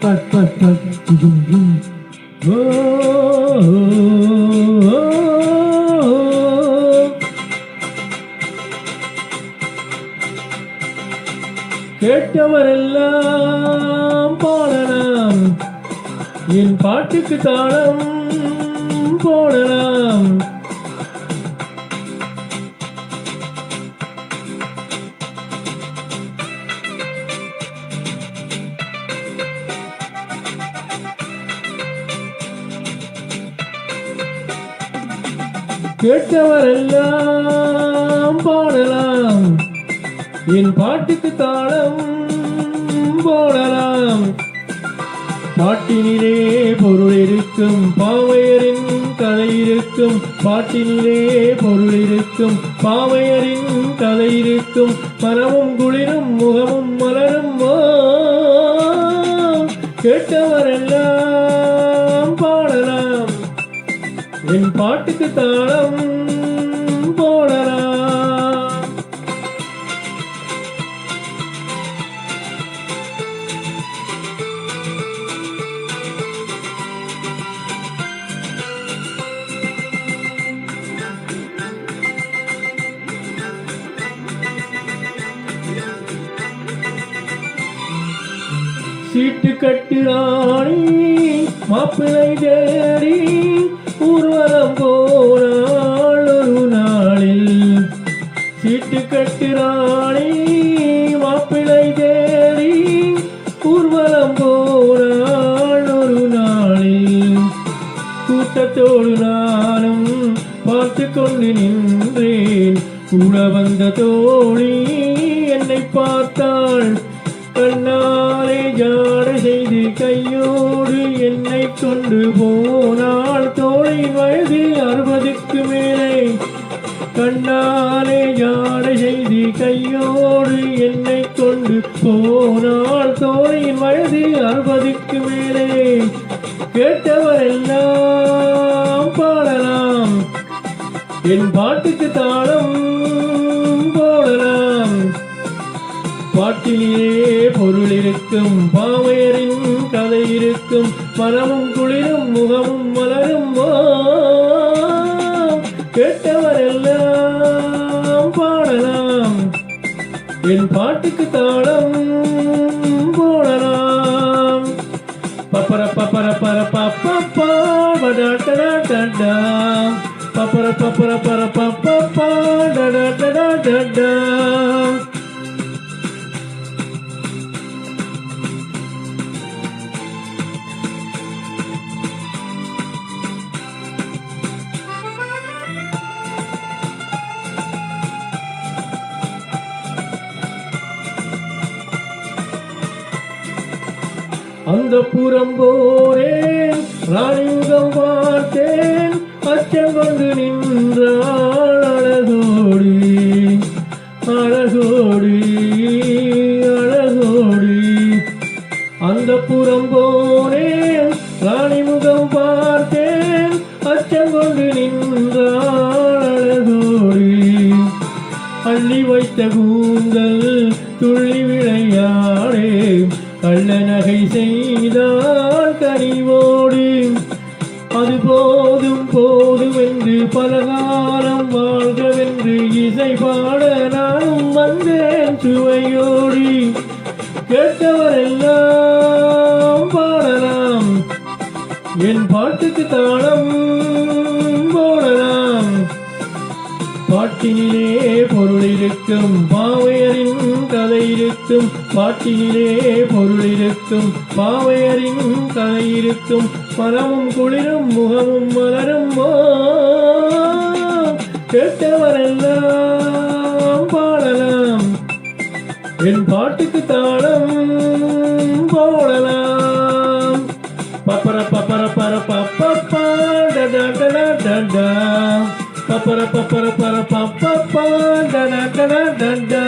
But but but ஜும் ஜும். ஓ கேட்டவரெல்லாம் பாடலாம், என் பாட்டுக்கு தாளம் போடலாம். கேட்டவரெல்லாம் பாடலாம், என் பாட்டுக்கு தாளம் போடலாம். பாட்டினிலே பொருள் இருக்கும், பாவையரின் கதை இருக்கும். பாட்டினிலே பொருள் இருக்கும், பாவையரின் கதை இருக்கும். மனமும் குளிரும் முகமும் மலரும். கேட்டவரெல்லாம் பாடலாம், என் பாட்டுக்கு தாளம் போடலாம். சீட்டு கட்டுறாணி மாப்பிள்ளை தேடி ஊர்வலம் போனாள் ஒரு நாளில். சீட்டு கட்டுறாணி மாப்பிள்ளை தேடி ஊர்வலம் போனாள் ஒரு நாளில். கூட்டத்தோடு நானும் பார்த்து கொண்டு நின்றேன். கூட வந்த தோழி என்னை பார்த்தாள். கண்ணாலே ஜாடை செய்து கையோடு என்னை கொண்டு போனாள். தோழின் வயது 60க்கு மேலே. கண்ணாலே ஜாடை செய்து கையோடு என்னை கொண்டு போனாள். தோழின் வயது 60க்கு மேலே. கேட்டவரெல்லாம் பாடலாம், என் பாட்டுக்கு தாளம் போடலாம். பாட்டிலே பொருள் இருக்கும், பாவையரின் கதை இருக்கும். மனமும் குளிரும் முகமும் மலரும். கேட்டவரெல்லாம் பாடலாம், என் பாட்டுக்கு தாளம் போடலாம். பப்பர பப்பர பர பப்பா டடா பப்பர பப்பர பர பப்பா டடா. அந்த புறம் போரேன், ராணிமுகம் பார்த்தேன். அச்சம் கொண்டு நின்றாள் அழகோடு அழகோடு அழகோடு. அந்த புறம் போனேன், ராணிமுகம் பார்த்தேன். அச்சம் கொண்டு நின்றாள் அழகோடு. அள்ளி வைத்த கூந்தல் துள்ளி விளையாடே. கள்ள நகை செய்தால் கனிவோடு. அது போதும் போதும் என்று பலகாலம் வாழ்கவென்று இசை பாட நானும் வந்தேன் சுவையோடு. கேட்டவரெல்லாம் பாடலாம், என் பாட்டுக்கு தாளம் போடலாம். பாட்டினிலே பொருள் இருக்கும், பாவையரின் கதை இருக்கும். பாட்டினிலே பொருள் இருக்கும், பாவையரின் கதை இருக்கும். மனமும் குளிரும் முகமும் மலரும். கேட்டவரெல்லாம் பாடலாம், என் பாட்டுக்கு தாளம் போடலாம். பப்பர பப்பர பர பப்பா டடா டடா டடா. பப்பர பப்பர பர பப்பா டடா டடா டடா.